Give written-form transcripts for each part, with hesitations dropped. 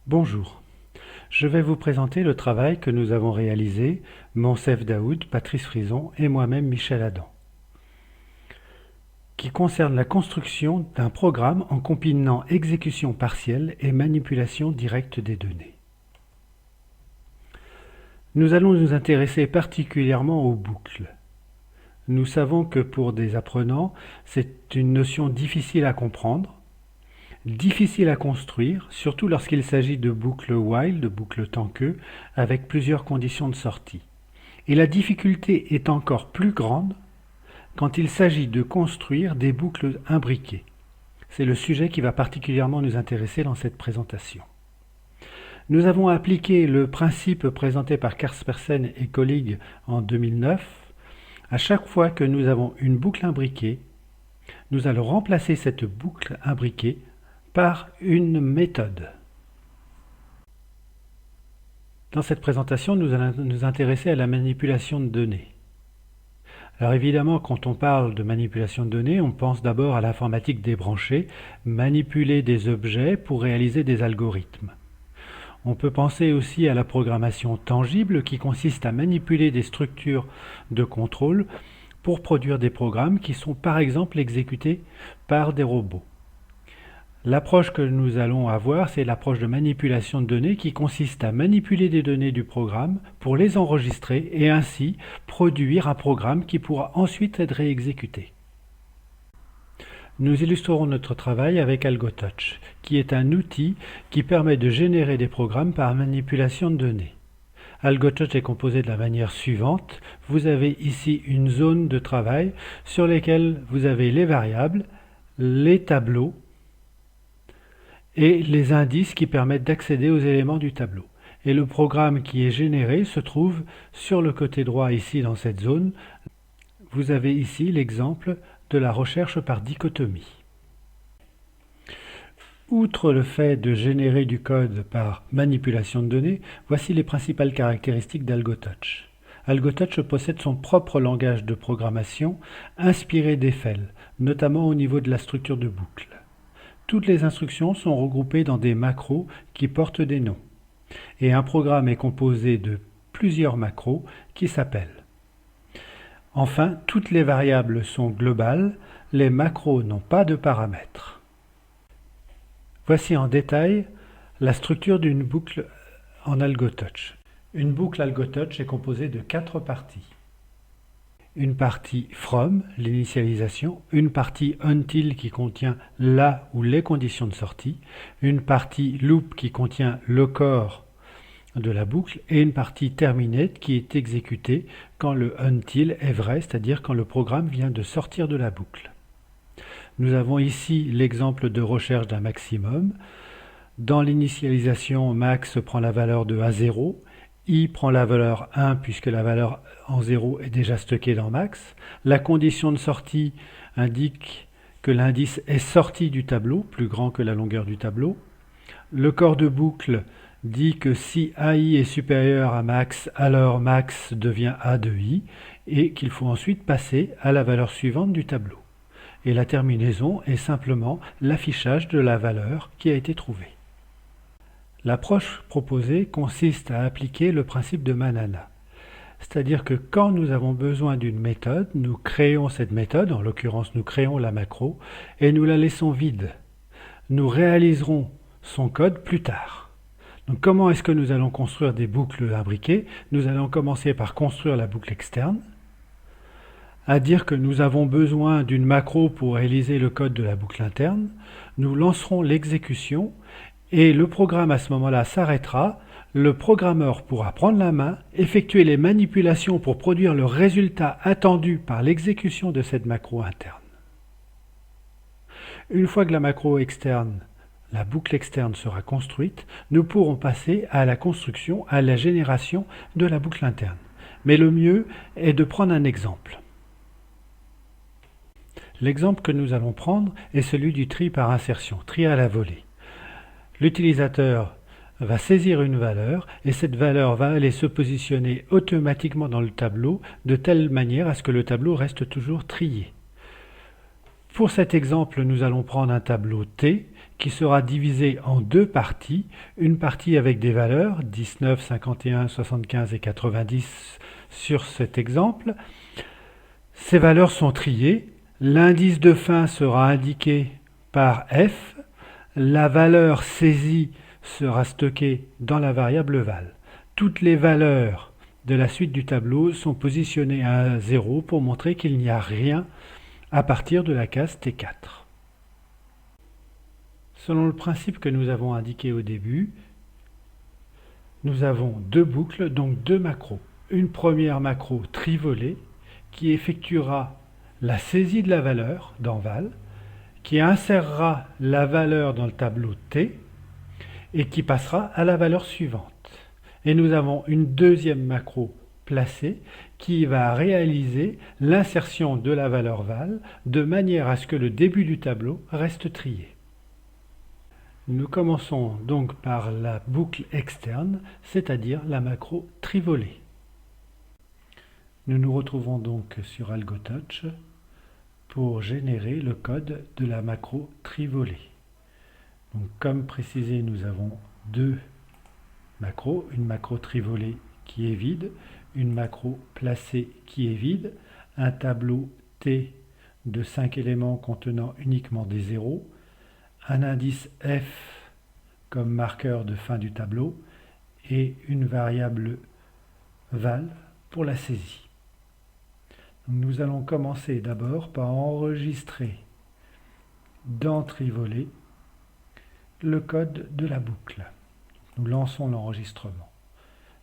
Bonjour, je vais vous présenter le travail que nous avons réalisé, Monsef Daoud, Patrice Frison et moi-même Michel Adam, qui concerne la construction d'un programme en combinant exécution partielle et manipulation directe des données. Nous allons nous intéresser particulièrement aux boucles. Nous savons que pour des apprenants, c'est une notion difficile à comprendre, difficile à construire, surtout lorsqu'il s'agit de boucles while, de boucles tant que, avec plusieurs conditions de sortie. Et la difficulté est encore plus grande quand il s'agit de construire des boucles imbriquées. C'est le sujet qui va particulièrement nous intéresser dans cette présentation. Nous avons appliqué le principe présenté par Kaspersen et collègues en 2009. À chaque fois que nous avons une boucle imbriquée, nous allons remplacer cette boucle imbriquée par une méthode. Dans cette présentation, nous allons nous intéresser à la manipulation de données. Alors évidemment, quand on parle de manipulation de données, on pense d'abord à l'informatique débranchée, manipuler des objets pour réaliser des algorithmes. On peut penser aussi à la programmation tangible qui consiste à manipuler des structures de contrôle pour produire des programmes qui sont par exemple exécutés par des robots. L'approche que nous allons avoir, c'est l'approche de manipulation de données qui consiste à manipuler des données du programme pour les enregistrer et ainsi produire un programme qui pourra ensuite être réexécuté. Nous illustrerons notre travail avec AlgoTouch, qui est un outil qui permet de générer des programmes par manipulation de données. AlgoTouch est composé de la manière suivante. Vous avez ici une zone de travail sur laquelle vous avez les variables, les tableaux, et les indices qui permettent d'accéder aux éléments du tableau. Et le programme qui est généré se trouve sur le côté droit ici dans cette zone. Vous avez ici l'exemple de la recherche par dichotomie. Outre le fait de générer du code par manipulation de données, voici les principales caractéristiques d'AlgoTouch. AlgoTouch possède son propre langage de programmation inspiré d'Eiffel, notamment au niveau de la structure de boucle. Toutes les instructions sont regroupées dans des macros qui portent des noms. Et un programme est composé de plusieurs macros qui s'appellent. Enfin, toutes les variables sont globales, les macros n'ont pas de paramètres. Voici en détail la structure d'une boucle en AlgoTouch. Une boucle AlgoTouch est composée de 4 parties. Une partie from, l'initialisation, une partie until qui contient la ou les conditions de sortie, une partie loop qui contient le corps de la boucle et une partie terminate qui est exécutée quand le until est vrai, c'est-à-dire quand le programme vient de sortir de la boucle. Nous avons ici l'exemple de recherche d'un maximum. Dans l'initialisation, max prend la valeur de A0, I prend la valeur 1 puisque la valeur en 0 est déjà stockée dans max. La condition de sortie indique que l'indice est sorti du tableau, plus grand que la longueur du tableau. Le corps de boucle dit que si AI est supérieur à max, alors max devient A de I et qu'il faut ensuite passer à la valeur suivante du tableau. Et la terminaison est simplement l'affichage de la valeur qui a été trouvée. L'approche proposée consiste à appliquer le principe de Manana. C'est-à-dire que quand nous avons besoin d'une méthode, nous créons cette méthode, en l'occurrence nous créons la macro, et nous la laissons vide. Nous réaliserons son code plus tard. Donc comment est-ce que nous allons construire des boucles imbriquées? Nous allons commencer par construire la boucle externe, à dire que nous avons besoin d'une macro pour réaliser le code de la boucle interne. Nous lancerons l'exécution et le programme à ce moment-là s'arrêtera. Le programmeur pourra prendre la main, effectuer les manipulations pour produire le résultat attendu par l'exécution de cette macro interne. Une fois que la macro externe, la boucle externe sera construite, nous pourrons passer à la construction, à la génération de la boucle interne. Mais le mieux est de prendre un exemple. L'exemple que nous allons prendre est celui du tri par insertion, tri à la volée. L'utilisateur va saisir une valeur et cette valeur va aller se positionner automatiquement dans le tableau de telle manière à ce que le tableau reste toujours trié. Pour cet exemple, nous allons prendre un tableau T qui sera divisé en deux parties. Une partie avec des valeurs 19, 51, 75 et 90 sur cet exemple. Ces valeurs sont triées. L'indice de fin sera indiqué par f. La valeur saisie sera stockée dans la variable val. Toutes les valeurs de la suite du tableau sont positionnées à 0 pour montrer qu'il n'y a rien à partir de la case T4. Selon le principe que nous avons indiqué au début, nous avons deux boucles, donc deux macros. Une première macro trivolée qui effectuera la saisie de la valeur dans val, qui insérera la valeur dans le tableau T et qui passera à la valeur suivante. Et nous avons une deuxième macro placée qui va réaliser l'insertion de la valeur val de manière à ce que le début du tableau reste trié. Nous commençons donc par la boucle externe, c'est-à-dire la macro trivolée. Nous nous retrouvons donc sur AlgoTouch pour générer le code de la macro trivolée. Donc, comme précisé, nous avons deux macros, une macro trivolée qui est vide, une macro placée qui est vide, un tableau T de 5 éléments contenant uniquement des zéros, un indice f comme marqueur de fin du tableau et une variable val pour la saisie. Nous allons commencer d'abord par enregistrer dans Trivolée le code de la boucle. Nous lançons l'enregistrement.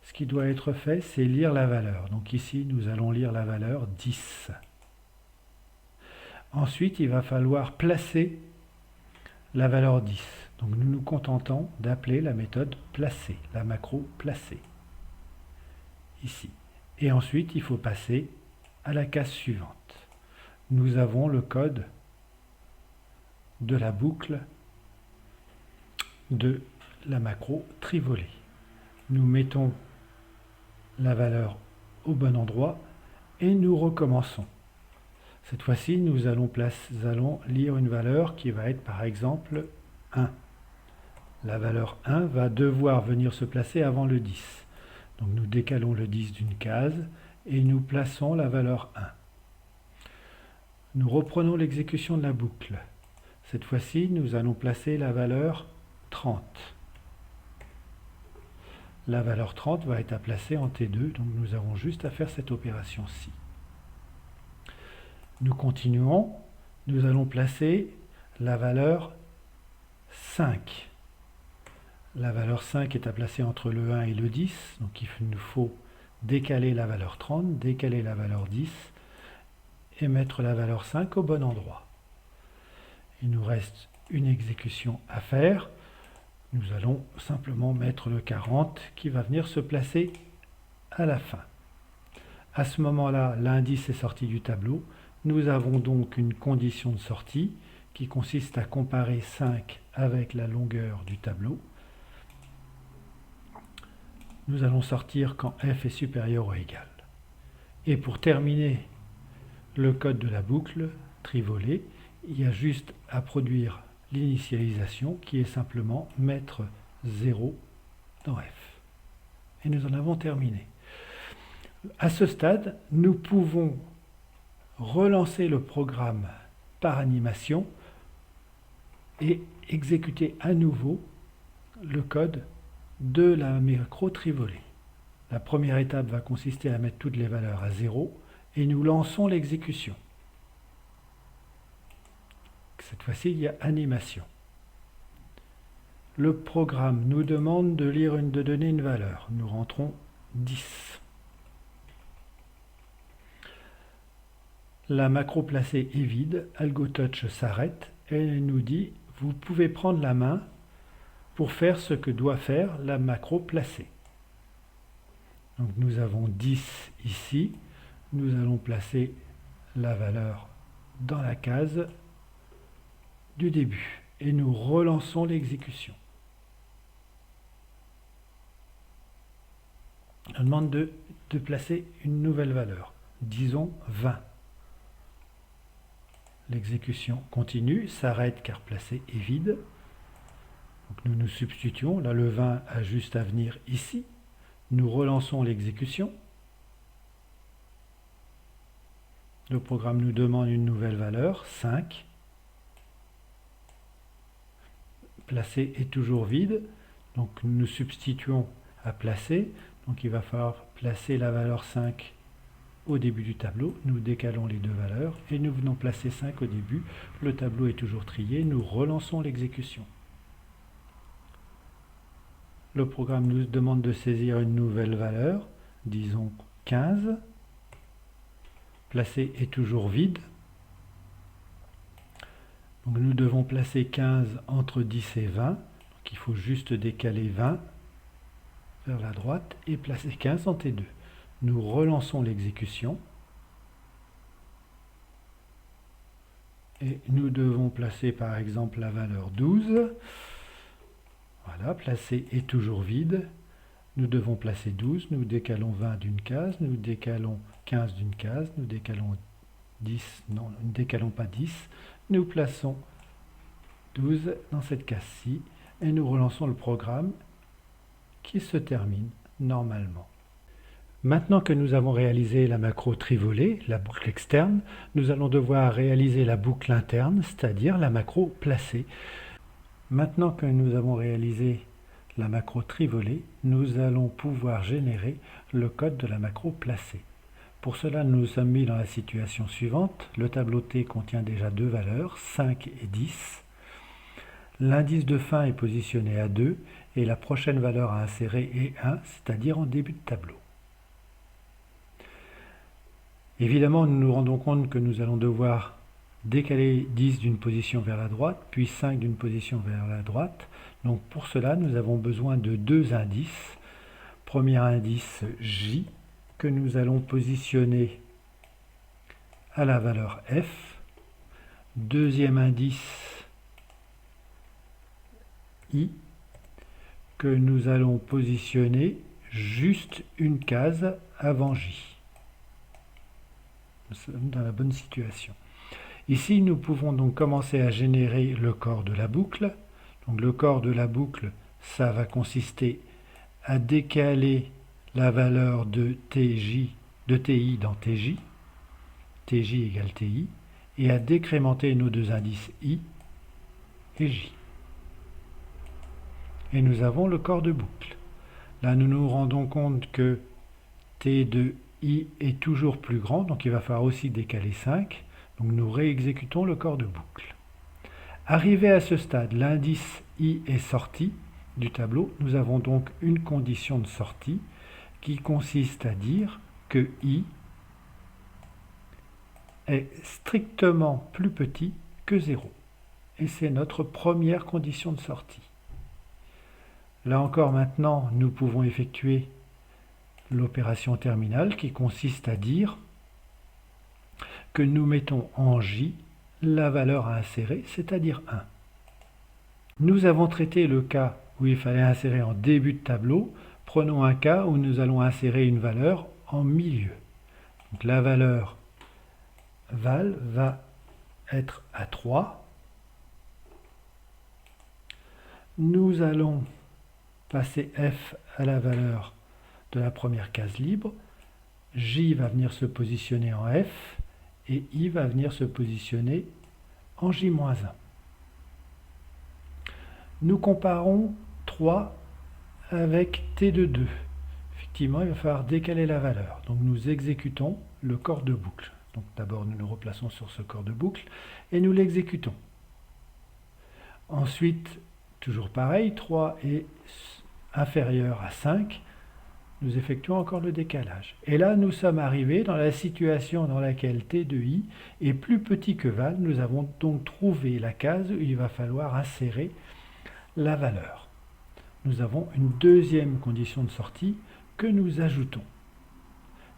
Ce qui doit être fait, c'est lire la valeur. Donc ici, nous allons lire la valeur 10. Ensuite, il va falloir placer la valeur 10. Donc nous nous contentons d'appeler la méthode placer, la macro placer. Ici. Et ensuite, il faut passer à la case suivante. Nous avons le code de la boucle de la macro trivolée. Nous mettons la valeur au bon endroit et nous recommençons. Cette fois-ci, nous allons lire une valeur qui va être par exemple 1. La valeur 1 va devoir venir se placer avant le 10. Donc nous décalons le 10 d'une case et nous plaçons la valeur 1. Nous reprenons l'exécution de la boucle. Cette fois-ci, nous allons placer la valeur 30. La valeur 30 va être placée en T2, donc nous avons juste à faire cette opération-ci. Nous continuons, nous allons placer la valeur 5. La valeur 5 est à placer entre le 1 et le 10, donc il nous faut décaler la valeur 30, décaler la valeur 10 et mettre la valeur 5 au bon endroit. Il nous reste une exécution à faire. Nous allons simplement mettre le 40 qui va venir se placer à la fin. À ce moment-là, l'indice est sorti du tableau. Nous avons donc une condition de sortie qui consiste à comparer 5 avec la longueur du tableau. Nous allons sortir quand f est supérieur ou égal. Et pour terminer le code de la boucle trivolée, il y a juste à produire l'initialisation qui est simplement mettre 0 dans f. Et nous en avons terminé. À ce stade, nous pouvons relancer le programme par animation et exécuter à nouveau le code de la macro trivolée. La première étape va consister à mettre toutes les valeurs à 0 et nous lançons l'exécution. Cette fois-ci, il y a animation. Le programme nous demande de donner une valeur. Nous rentrons 10. La macro placée est vide, AlgoTouch s'arrête et elle nous dit « Vous pouvez prendre la main pour faire ce que doit faire la macro placée. » Donc nous avons 10 ici. Nous allons placer la valeur dans la case du début et nous relançons l'exécution. On demande de placer une nouvelle valeur, disons 20. L'exécution continue, s'arrête car placée est vide. Donc nous nous substituons, là le 20 a juste à venir ici. Nous relançons l'exécution. Le programme nous demande une nouvelle valeur, 5. Placer est toujours vide, donc nous substituons à placer. Donc il va falloir placer la valeur 5 au début du tableau. Nous décalons les deux valeurs et nous venons placer 5 au début. Le tableau est toujours trié. Nous relançons l'exécution. Le programme nous demande de saisir une nouvelle valeur, disons 15. Placer est toujours vide. Donc nous devons placer 15 entre 10 et 20. Donc il faut juste décaler 20 vers la droite et placer 15 en T2. Nous relançons l'exécution. Et nous devons placer par exemple la valeur 12. Voilà, placer est toujours vide. Nous devons placer 12. Nous décalons 20 d'une case. Nous décalons 15 d'une case. Nous décalons 10. Non, nous ne décalons pas 10. Nous plaçons 12 dans cette case-ci. Et nous relançons le programme qui se termine normalement. Maintenant que nous avons réalisé la macro trivolée, la boucle externe, nous allons devoir réaliser la boucle interne, c'est-à-dire la macro placée. Maintenant que nous avons réalisé la macro trivolée, nous allons pouvoir générer le code de la macro placée. Pour cela, nous nous sommes mis dans la situation suivante. Le tableau T contient déjà deux valeurs, 5 et 10. L'indice de fin est positionné à 2 et la prochaine valeur à insérer est 1, c'est-à-dire en début de tableau. Évidemment, nous nous rendons compte que nous allons devoir décaler 10 d'une position vers la droite, puis 5 d'une position vers la droite. Donc pour cela, nous avons besoin de deux indices. Premier indice J, que nous allons positionner à la valeur F. Deuxième indice I, que nous allons positionner juste une case avant J. Nous sommes dans la bonne situation. Ici, nous pouvons donc commencer à générer le corps de la boucle. Donc le corps de la boucle, ça va consister à décaler la valeur de TI dans TJ, TJ égale TI, et à décrémenter nos deux indices I et J. Et nous avons le corps de boucle. Là, nous nous rendons compte que T de I est toujours plus grand, donc il va falloir aussi décaler 5. Donc nous réexécutons le corps de boucle. Arrivé à ce stade, l'indice I est sorti du tableau. Nous avons donc une condition de sortie qui consiste à dire que I est strictement plus petit que 0. Et c'est notre première condition de sortie. Là encore, maintenant, nous pouvons effectuer l'opération terminale qui consiste à dire que nous mettons en J la valeur à insérer, c'est-à-dire 1. Nous avons traité le cas où il fallait insérer en début de tableau. Prenons un cas où nous allons insérer une valeur en milieu. Donc la valeur val va être à 3. Nous allons passer F à la valeur de la première case libre. J va venir se positionner en F et I va venir se positionner en J-1. Nous comparons 3 avec T de 2. Effectivement, il va falloir décaler la valeur. Donc nous exécutons le corps de boucle. Donc d'abord, nous le replaçons sur ce corps de boucle et nous l'exécutons. Ensuite, toujours pareil, 3 est inférieur à 5. Nous effectuons encore le décalage. Et là, nous sommes arrivés dans la situation dans laquelle T de I est plus petit que val. Nous avons donc trouvé la case où il va falloir insérer la valeur. Nous avons une deuxième condition de sortie que nous ajoutons.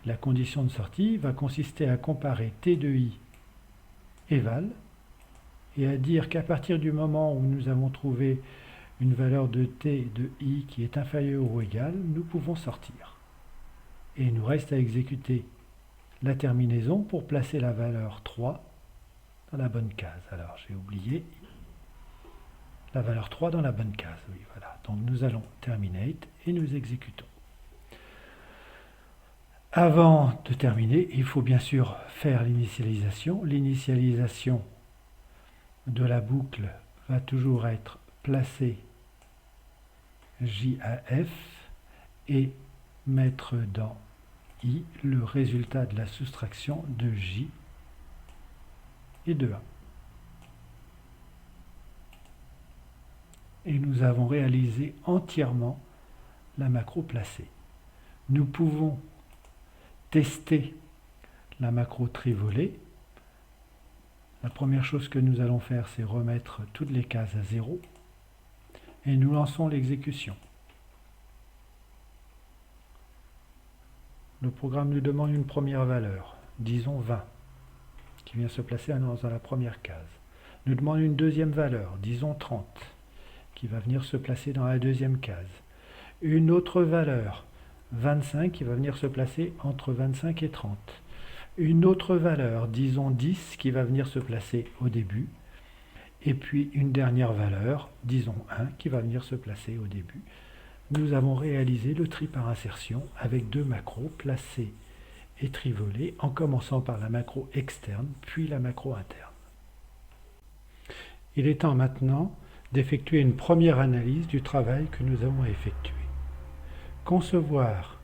La condition de sortie va consister à comparer T de I et val et à dire qu'à partir du moment où nous avons trouvé une valeur de T de I qui est inférieure ou égale, nous pouvons sortir. Et il nous reste à exécuter la terminaison pour placer la valeur 3 dans la bonne case. Alors j'ai oublié. la valeur 3 dans la bonne case. Oui, voilà. Donc nous allons terminate et nous exécutons. Avant de terminer, il faut bien sûr faire l'initialisation. L'initialisation de la boucle va toujours être placée JAF et mettre dans I le résultat de la soustraction de J et de A. Et nous avons réalisé entièrement la macro placée. Nous pouvons tester la macro trivolée. La première chose que nous allons faire, c'est remettre toutes les cases à 0 et nous lançons l'exécution. Le programme nous demande une première valeur, disons 20, qui vient se placer dans la première case. Nous demande une deuxième valeur, disons 30, qui va venir se placer dans la deuxième case. Une autre valeur, 25, qui va venir se placer entre 25 et 30. Une autre valeur, disons 10, qui va venir se placer au début. Et puis une dernière valeur, disons 1, qui va venir se placer au début. Nous avons réalisé le tri par insertion avec deux macros placés et trivolés, en commençant par la macro externe, puis la macro interne. Il est temps maintenant d'effectuer une première analyse du travail que nous avons effectué. Concevoir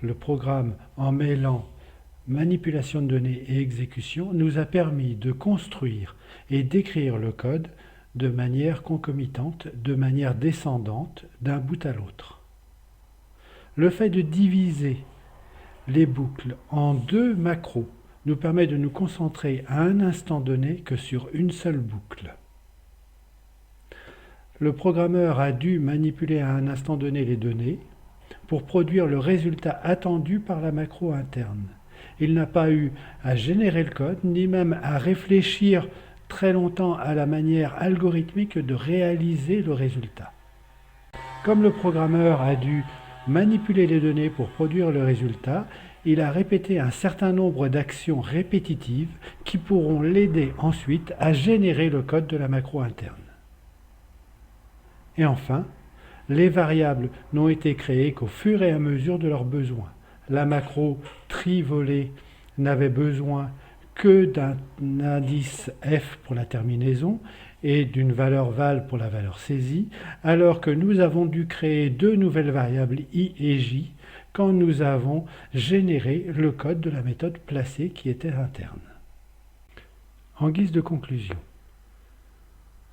le programme en mêlant manipulation de données et exécution nous a permis de construire et d'écrire le code de manière concomitante, de manière descendante, d'un bout à l'autre. Le fait de diviser les boucles en deux macros nous permet de nous concentrer à un instant donné que sur une seule boucle. Le programmeur a dû manipuler à un instant donné les données pour produire le résultat attendu par la macro interne. Il n'a pas eu à générer le code, ni même à réfléchir très longtemps à la manière algorithmique de réaliser le résultat. Comme le programmeur a dû manipuler les données pour produire le résultat, il a répété un certain nombre d'actions répétitives qui pourront l'aider ensuite à générer le code de la macro interne. Et enfin, les variables n'ont été créées qu'au fur et à mesure de leurs besoins. La macro trivolée n'avait besoin que d'un indice f pour la terminaison et d'une valeur val pour la valeur saisie, alors que nous avons dû créer deux nouvelles variables i et j quand nous avons généré le code de la méthode placée qui était interne. En guise de conclusion,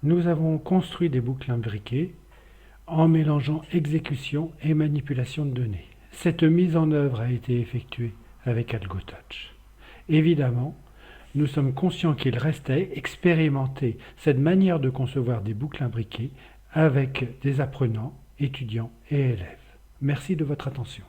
nous avons construit des boucles imbriquées en mélangeant exécution et manipulation de données. Cette mise en œuvre a été effectuée avec AlgoTouch. Évidemment, nous sommes conscients qu'il restait expérimenter cette manière de concevoir des boucles imbriquées avec des apprenants, étudiants et élèves. Merci de votre attention.